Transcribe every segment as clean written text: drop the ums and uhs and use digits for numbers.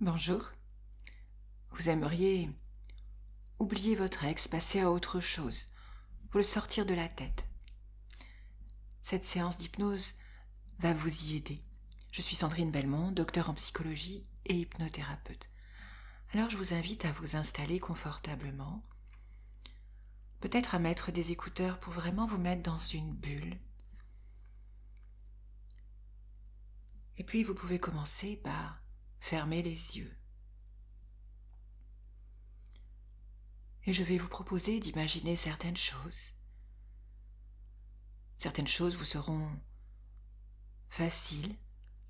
Bonjour. Vous aimeriez oublier votre ex, passer à autre chose, vous le sortir de la tête. Cette séance d'hypnose va vous y aider. Je suis Sandrine Belmont, docteure en psychologie et hypnothérapeute. Alors je vous invite à vous installer confortablement, peut-être à mettre des écouteurs pour vraiment vous mettre dans une bulle. Et puis vous pouvez commencer par fermer les yeux. Et je vais vous proposer d'imaginer certaines choses. Certaines choses vous seront faciles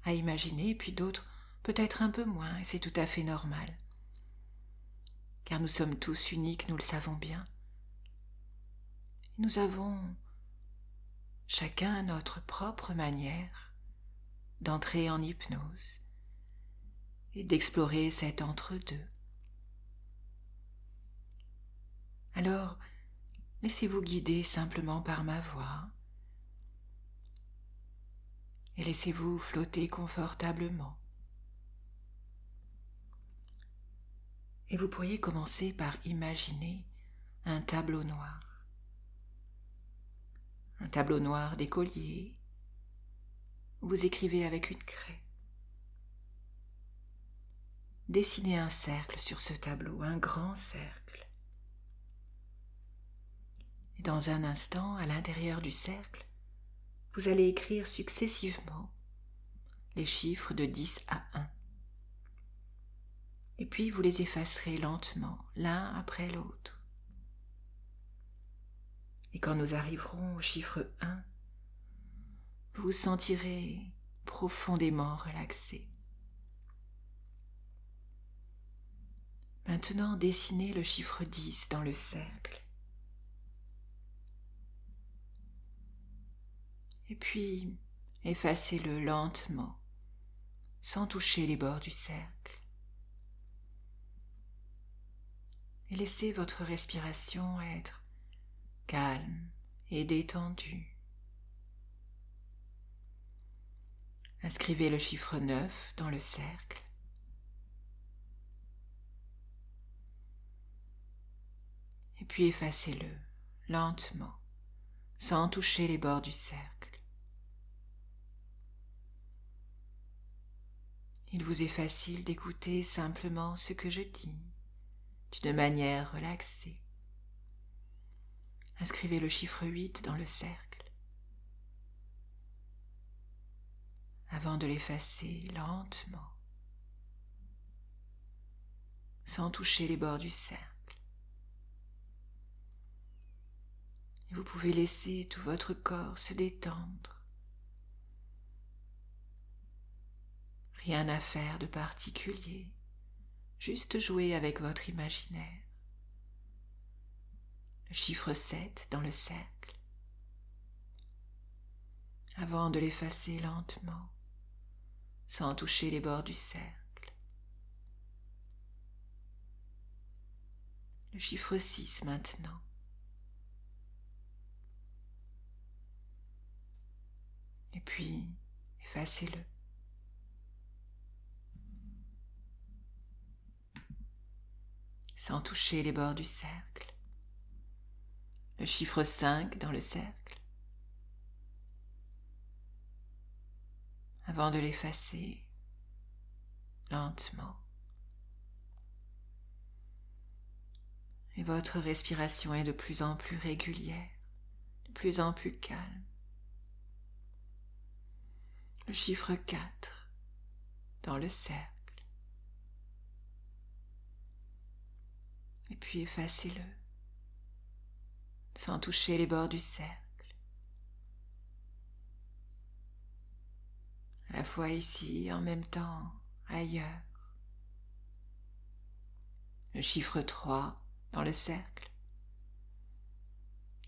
à imaginer, et puis d'autres peut-être un peu moins, et c'est tout à fait normal. Car nous sommes tous uniques, nous le savons bien. Nous avons chacun notre propre manière d'entrer en hypnose et d'explorer cet entre-deux. Alors, laissez-vous guider simplement par ma voix et laissez-vous flotter confortablement. Et vous pourriez commencer par imaginer un tableau noir. Un tableau noir d'écolier où vous écrivez avec une craie. Dessinez un cercle sur ce tableau, un grand cercle. Et dans un instant, à l'intérieur du cercle, vous allez écrire successivement les chiffres de 10 à 1. Et puis vous les effacerez lentement, l'un après l'autre. Et quand nous arriverons au chiffre 1, vous vous sentirez profondément relaxé. Maintenant, dessinez le chiffre 10 dans le cercle. Et puis, effacez-le lentement, sans toucher les bords du cercle. Et laissez votre respiration être calme et détendue. Inscrivez le chiffre 9 dans le cercle. Et puis effacez-le lentement, sans toucher les bords du cercle. Il vous est facile d'écouter simplement ce que je dis, d'une manière relaxée. Inscrivez le chiffre 8 dans le cercle. Avant de l'effacer lentement, sans toucher les bords du cercle. Et vous pouvez laisser tout votre corps se détendre. Rien à faire de particulier, juste jouer avec votre imaginaire. Le chiffre 7 dans le cercle. Avant de l'effacer lentement, sans toucher les bords du cercle. Le chiffre 6 maintenant. Et puis, effacez-le. Sans toucher les bords du cercle. Le chiffre 5 dans le cercle. Avant de l'effacer, lentement. Et votre respiration est de plus en plus régulière, de plus en plus calme. Le chiffre 4 dans le cercle. Et puis effacez-le, sans toucher les bords du cercle. À la fois ici, en même temps, ailleurs. Le chiffre 3 dans le cercle.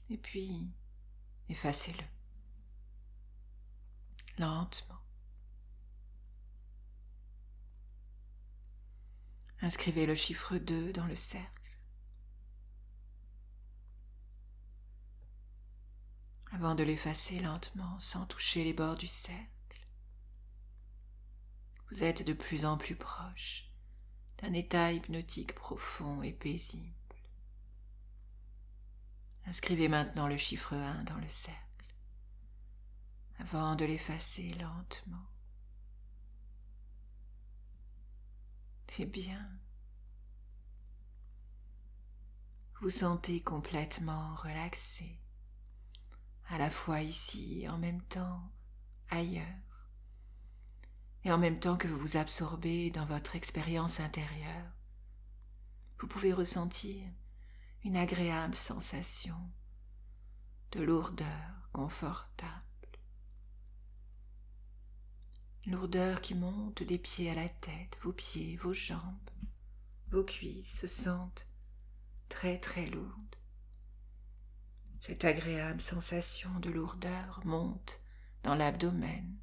Et puis, effacez-le. Lentement. Inscrivez le chiffre 2 dans le cercle. Avant de l'effacer lentement, sans toucher les bords du cercle. Vous êtes de plus en plus proche d'un état hypnotique profond et paisible. Inscrivez maintenant le chiffre 1 dans le cercle, avant de l'effacer lentement. C'est bien. Vous sentez complètement relaxé, à la fois ici et en même temps ailleurs, et en même temps que vous vous absorbez dans votre expérience intérieure, vous pouvez ressentir une agréable sensation de lourdeur confortable. Lourdeur qui monte des pieds à la tête, vos pieds, vos jambes, vos cuisses se sentent très très lourdes. Cette agréable sensation de lourdeur monte dans l'abdomen,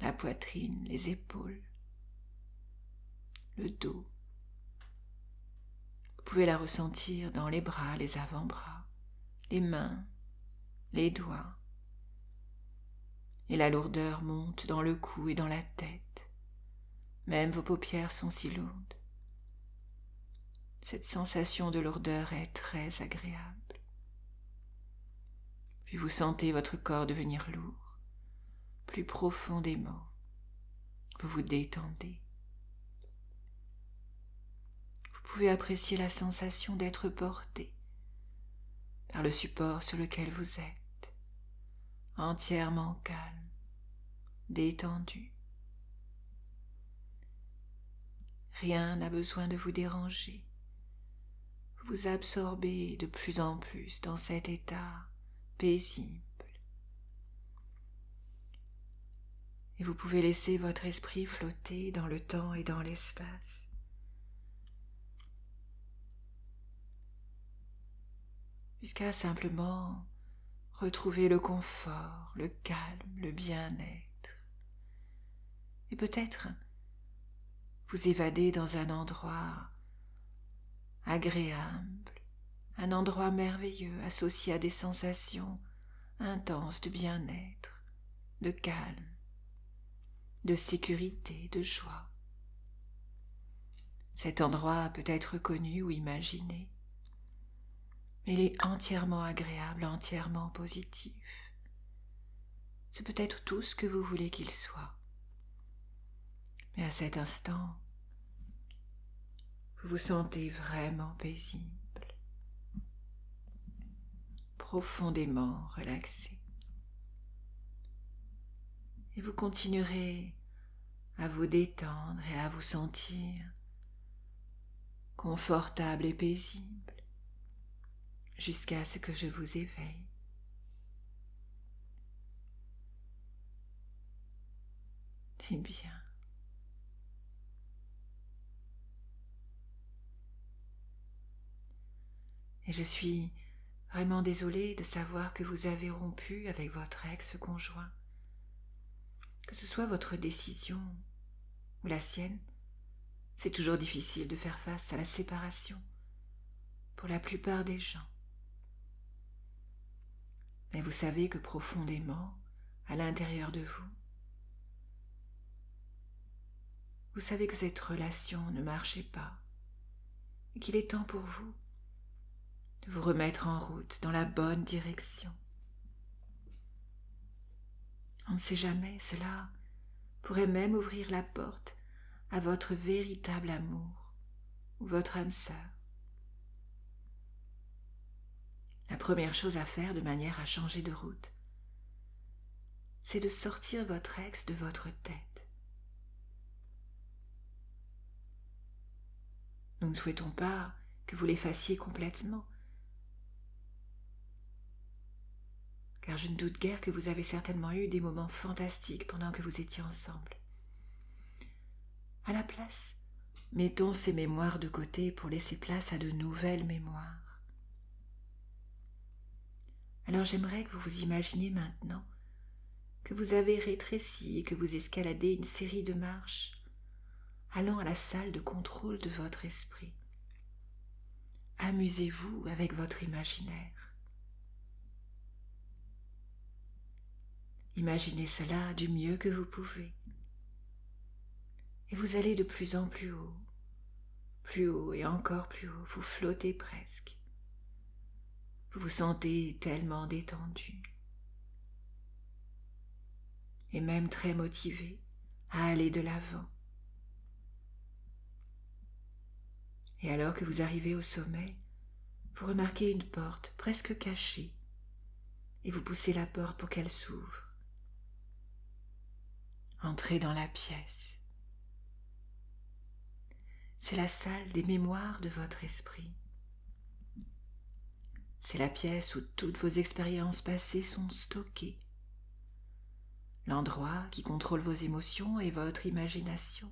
la poitrine, les épaules, le dos. Vous pouvez la ressentir dans les bras, les avant-bras, les mains, les doigts. Et la lourdeur monte dans le cou et dans la tête. Même vos paupières sont si lourdes. Cette sensation de lourdeur est très agréable. Puis vous sentez votre corps devenir lourd, plus profondément. Vous vous détendez. Vous pouvez apprécier la sensation d'être porté par le support sur lequel vous êtes, entièrement calme, détendu. Rien n'a besoin de vous déranger. Vous vous absorbez de plus en plus dans cet état paisible. Et vous pouvez laisser votre esprit flotter dans le temps et dans l'espace. Jusqu'à simplement retrouver le confort, le calme, le bien-être. Et peut-être vous évader dans un endroit agréable, un endroit merveilleux associé à des sensations intenses de bien-être, de calme, de sécurité, de joie. Cet endroit peut être connu ou imaginé, mais il est entièrement agréable, entièrement positif. C'est peut-être tout ce que vous voulez qu'il soit. Mais à cet instant, vous vous sentez vraiment paisible, profondément relaxé. Et vous continuerez à vous détendre et à vous sentir confortable et paisible jusqu'à ce que je vous éveille. C'est bien. Et je suis vraiment désolée de savoir que vous avez rompu avec votre ex-conjoint. Que ce soit votre décision ou la sienne, c'est toujours difficile de faire face à la séparation pour la plupart des gens. Mais vous savez que profondément, à l'intérieur de vous, vous savez que cette relation ne marchait pas et qu'il est temps pour vous de vous remettre en route dans la bonne direction. On ne sait jamais, cela pourrait même ouvrir la porte à votre véritable amour ou votre âme sœur. La première chose à faire de manière à changer de route, c'est de sortir votre ex de votre tête. Nous ne souhaitons pas que vous l'effaciez complètement, car je ne doute guère que vous avez certainement eu des moments fantastiques pendant que vous étiez ensemble. À la place, mettons ces mémoires de côté pour laisser place à de nouvelles mémoires. Alors j'aimerais que vous vous imaginiez maintenant que vous avez rétréci et que vous escaladez une série de marches allant à la salle de contrôle de votre esprit. Amusez-vous avec votre imaginaire. Imaginez cela du mieux que vous pouvez. Et vous allez de plus en plus haut, Plus haut et encore plus haut, vous flottez presque. Vous vous sentez tellement détendu et même très motivé à aller de l'avant. Et alors que vous arrivez au sommet, vous remarquez une porte presque cachée et vous poussez la porte pour qu'elle s'ouvre. Entrez dans la pièce. C'est la salle des mémoires de votre esprit. C'est la pièce où toutes vos expériences passées sont stockées. L'endroit qui contrôle vos émotions et votre imagination.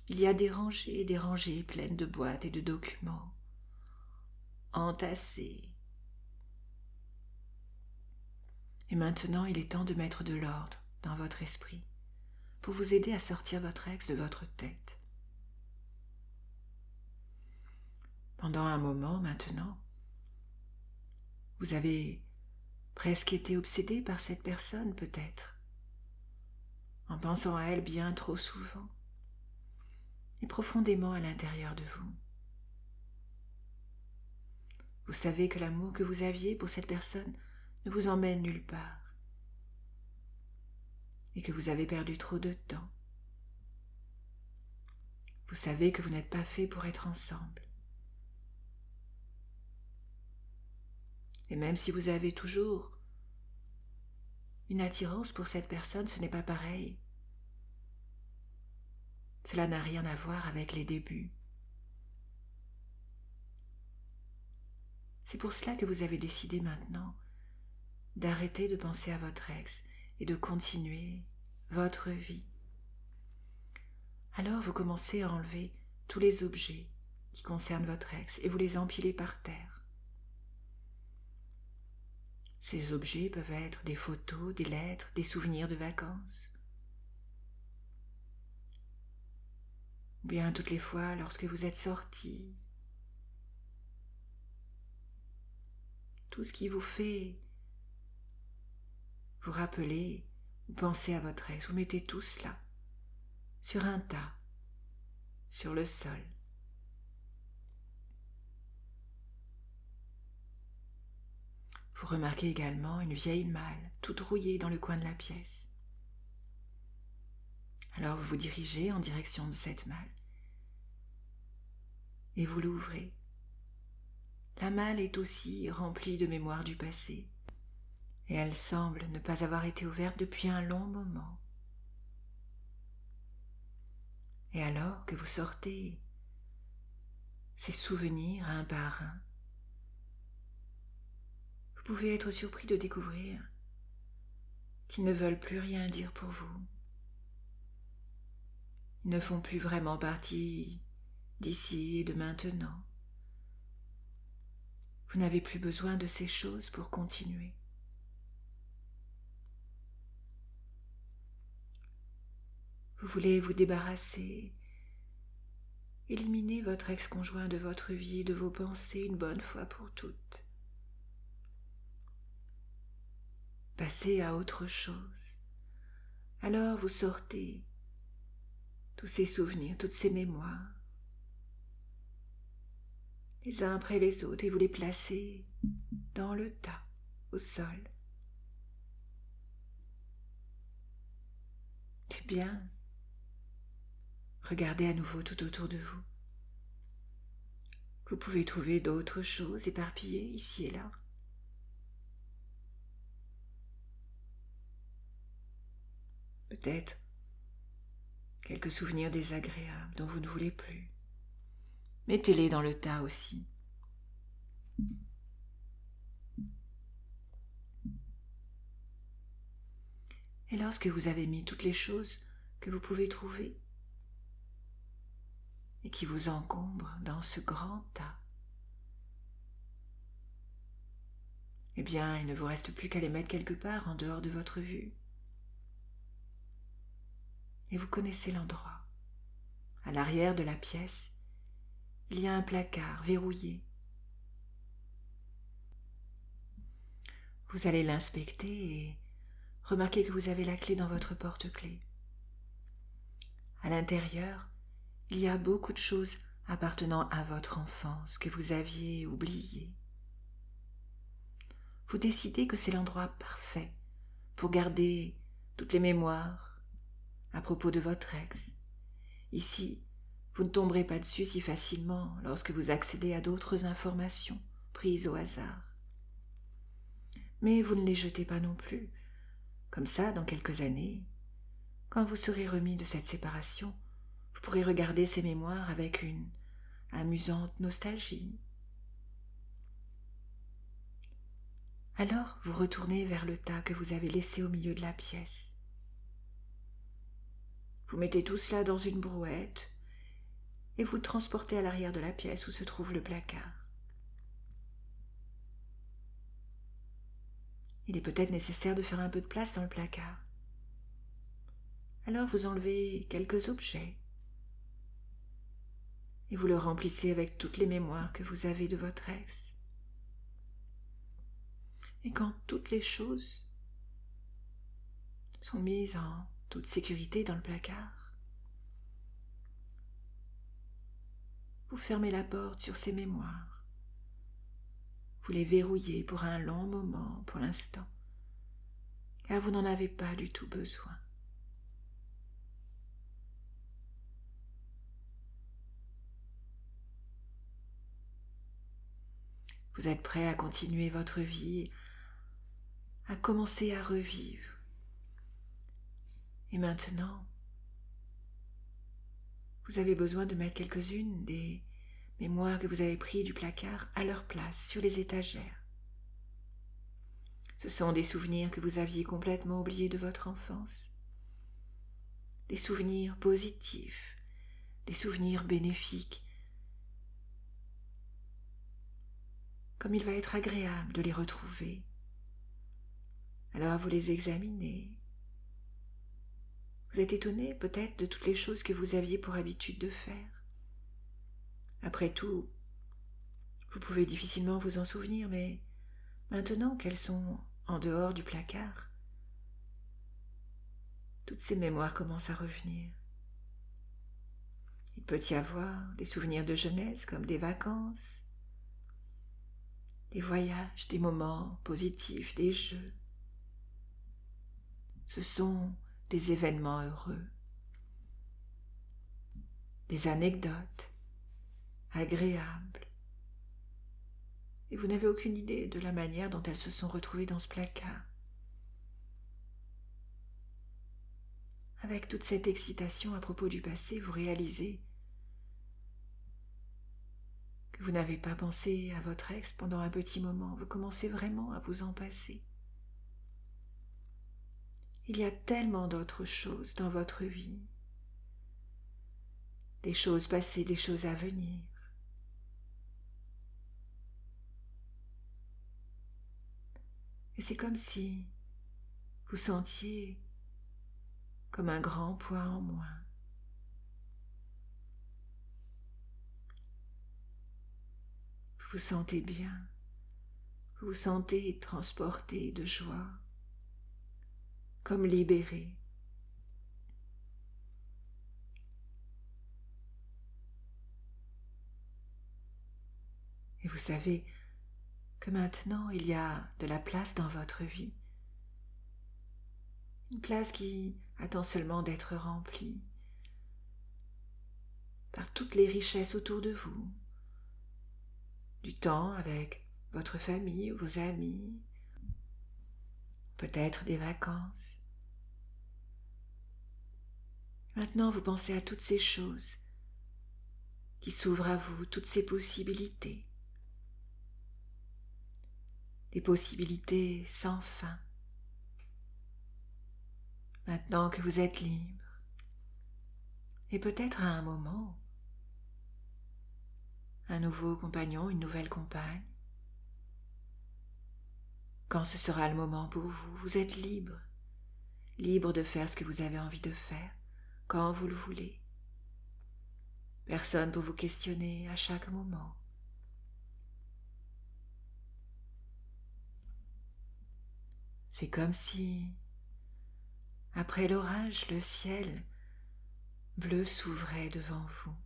Il y a des rangées pleines de boîtes et de documents, entassés. Et maintenant, il est temps de mettre de l'ordre dans votre esprit pour vous aider à sortir votre ex de votre tête. Pendant un moment maintenant, vous avez presque été obsédé par cette personne peut-être, en pensant à elle bien trop souvent et profondément à l'intérieur de vous. Vous savez que l'amour que vous aviez pour cette personne ne vous emmène nulle part et que vous avez perdu trop de temps. Vous savez que vous n'êtes pas fait pour être ensemble. Et même si vous avez toujours une attirance pour cette personne, ce n'est pas pareil. Cela n'a rien à voir avec les débuts. C'est pour cela que vous avez décidé maintenant d'arrêter de penser à votre ex et de continuer votre vie. Alors vous commencez à enlever tous les objets qui concernent votre ex et vous les empilez par terre. Ces objets peuvent être des photos, des lettres, des souvenirs de vacances. Ou bien toutes les fois lorsque vous êtes sortis. Tout ce qui vous fait vous rappeler ou penser à votre ex, vous mettez tout cela sur un tas, sur le sol. Vous remarquez également une vieille malle, toute rouillée dans le coin de la pièce. Alors vous vous dirigez en direction de cette malle et vous l'ouvrez. La malle est aussi remplie de mémoires du passé et elle semble ne pas avoir été ouverte depuis un long moment. Et alors que vous sortez ces souvenirs un par un, vous pouvez être surpris de découvrir qu'ils ne veulent plus rien dire pour vous. Ils ne font plus vraiment partie d'ici et de maintenant. Vous n'avez plus besoin de ces choses pour continuer. Vous voulez vous débarrasser, éliminer votre ex-conjoint de votre vie et de vos pensées une bonne fois pour toutes. Passer à autre chose. Alors vous sortez tous ces souvenirs, toutes ces mémoires, les uns après les autres, et vous les placez dans le tas, au sol. C'est bien. Regardez à nouveau tout autour de vous. Vous pouvez trouver d'autres choses éparpillées ici et là. Peut-être quelques souvenirs désagréables dont vous ne voulez plus. Mettez-les dans le tas aussi. Et lorsque vous avez mis toutes les choses que vous pouvez trouver et qui vous encombrent dans ce grand tas, eh bien, il ne vous reste plus qu'à les mettre quelque part en dehors de votre vue. Et vous connaissez l'endroit. À l'arrière de la pièce, il y a un placard verrouillé. Vous allez l'inspecter et remarquez que vous avez la clé dans votre porte-clés. À l'intérieur, Il y a beaucoup de choses appartenant à votre enfance que vous aviez oubliées. Vous décidez que c'est l'endroit parfait pour garder toutes les mémoires à propos de votre ex. Ici, vous ne tomberez pas dessus si facilement lorsque vous accédez à d'autres informations prises au hasard. Mais vous ne les jetez pas non plus. Comme ça, dans quelques années, quand vous serez remis de cette séparation, vous pourrez regarder ces mémoires avec une amusante nostalgie. Alors, vous retournez vers le tas que vous avez laissé au milieu de la pièce. Vous mettez tout cela dans une brouette et vous le transportez à l'arrière de la pièce où se trouve le placard. Il est peut-être nécessaire de faire un peu de place dans le placard. Alors vous enlevez quelques objets et vous le remplissez avec toutes les mémoires que vous avez de votre ex. Et quand toutes les choses sont mises en toute sécurité dans le placard, vous fermez la porte sur ces mémoires. Vous les verrouillez pour un long moment pour l'instant, car vous n'en avez pas du tout besoin. Vous êtes prêt à continuer votre vie, à commencer à revivre. Et maintenant, vous avez besoin de mettre quelques-unes des mémoires que vous avez prises du placard à leur place sur les étagères. Ce sont des souvenirs que vous aviez complètement oubliés de votre enfance. Des souvenirs positifs, des souvenirs bénéfiques. Comme il va être agréable de les retrouver. Alors vous les examinez. Vous êtes étonné peut-être de toutes les choses que vous aviez pour habitude de faire. Après tout, vous pouvez difficilement vous en souvenir, mais maintenant qu'elles sont en dehors du placard, toutes ces mémoires commencent à revenir. Il peut y avoir des souvenirs de jeunesse comme des vacances, des voyages, des moments positifs, des jeux. Ce sont des événements heureux, des anecdotes agréables. Et vous n'avez aucune idée de la manière dont elles se sont retrouvées dans ce placard. Avec toute cette excitation à propos du passé, vous réalisez que vous n'avez pas pensé à votre ex pendant un petit moment. Vous commencez vraiment à vous en passer. Il y a tellement d'autres choses dans votre vie, des choses passées, des choses à venir. Et c'est comme si vous sentiez comme un grand poids en moins. Vous vous sentez bien, vous vous sentez transporté de joie, comme libéré. Et vous savez que maintenant il y a de la place dans votre vie, une place qui attend seulement d'être remplie par toutes les richesses autour de vous, du temps avec votre famille ou vos amis, peut-être des vacances. Maintenant, vous pensez à toutes ces choses qui s'ouvrent à vous, toutes ces possibilités, des possibilités sans fin. Maintenant que vous êtes libre, et peut-être à un moment, un nouveau compagnon, une nouvelle compagne. Quand ce sera le moment pour vous, vous êtes libre, libre de faire ce que vous avez envie de faire, quand vous le voulez. Personne pour vous questionner à chaque moment. C'est comme si, après l'orage, le ciel bleu s'ouvrait devant vous.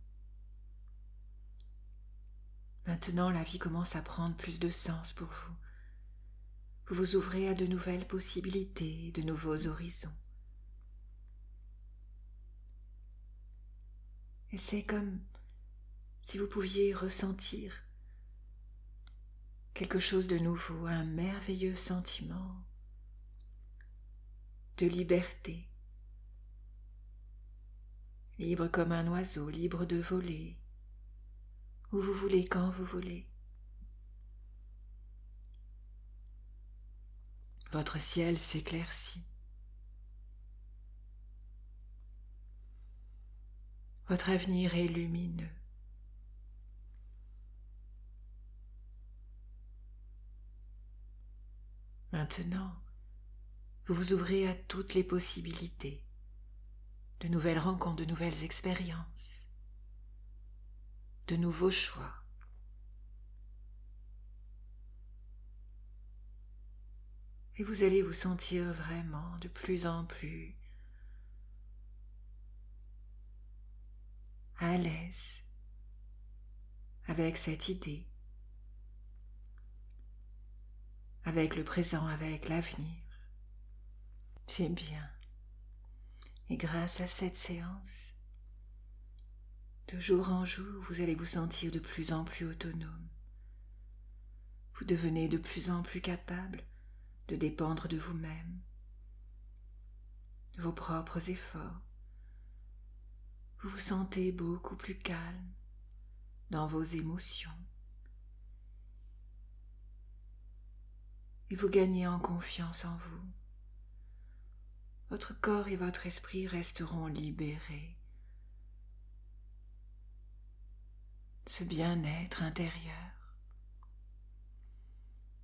Maintenant, la vie commence à prendre plus de sens pour vous. Vous vous ouvrez à de nouvelles possibilités, de nouveaux horizons. Et c'est comme si vous pouviez ressentir quelque chose de nouveau, un merveilleux sentiment de liberté, libre comme un oiseau, libre de voler, où vous voulez, quand vous voulez. Votre ciel s'éclaircit. Votre avenir est lumineux. Maintenant, vous vous ouvrez à toutes les possibilités, de nouvelles rencontres, de nouvelles expériences, de nouveaux choix. Et vous allez vous sentir vraiment de plus en plus à l'aise avec cette idée, avec le présent, avec l'avenir. C'est bien. Et grâce à cette séance, de jour en jour, vous allez vous sentir de plus en plus autonome. Vous devenez de plus en plus capable de dépendre de vous-même, de vos propres efforts. Vous vous sentez beaucoup plus calme dans vos émotions. Et vous gagnez en confiance en vous. Votre corps et votre esprit resteront libérés. Ce bien-être intérieur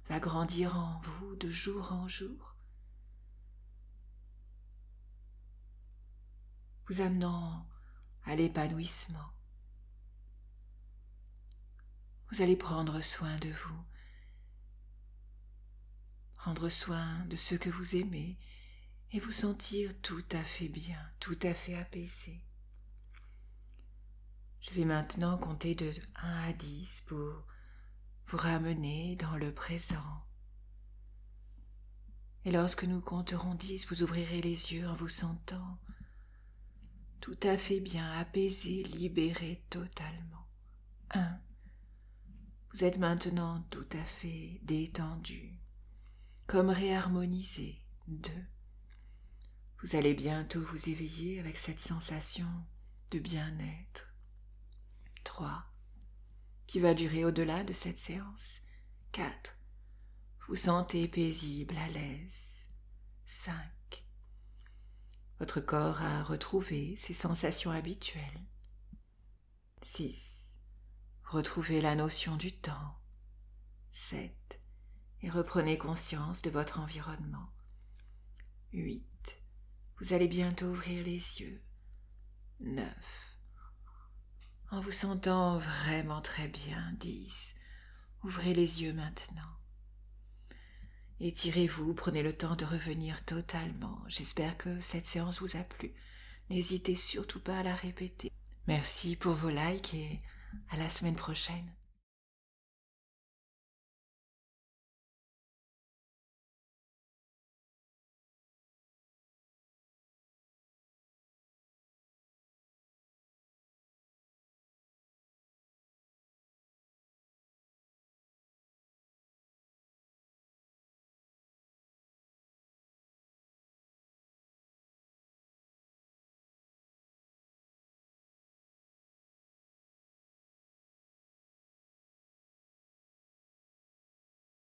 va grandir en vous de jour en jour, vous amenant à l'épanouissement. Vous allez prendre soin de vous, prendre soin de ceux que vous aimez et vous sentir tout à fait bien, tout à fait apaisé. Je vais maintenant compter de 1 à 10 pour vous ramener dans le présent. Et lorsque nous compterons 10, vous ouvrirez les yeux en vous sentant tout à fait bien, apaisé, libéré totalement. 1. Vous êtes maintenant tout à fait détendu, comme réharmonisé. 2. Vous allez bientôt vous éveiller avec cette sensation de bien-être. 3. Qui va durer au-delà de cette séance. 4. Vous sentez paisible, à l'aise. 5. Votre corps a retrouvé ses sensations habituelles. 6. Retrouvez la notion du temps. 7. Et reprenez conscience de votre environnement. 8. Vous allez bientôt ouvrir les yeux. 9. En vous sentant vraiment très bien. 10. Ouvrez les yeux maintenant. Étirez-vous, prenez le temps de revenir totalement. J'espère que cette séance vous a plu. N'hésitez surtout pas à la répéter. Merci pour vos likes et à la semaine prochaine.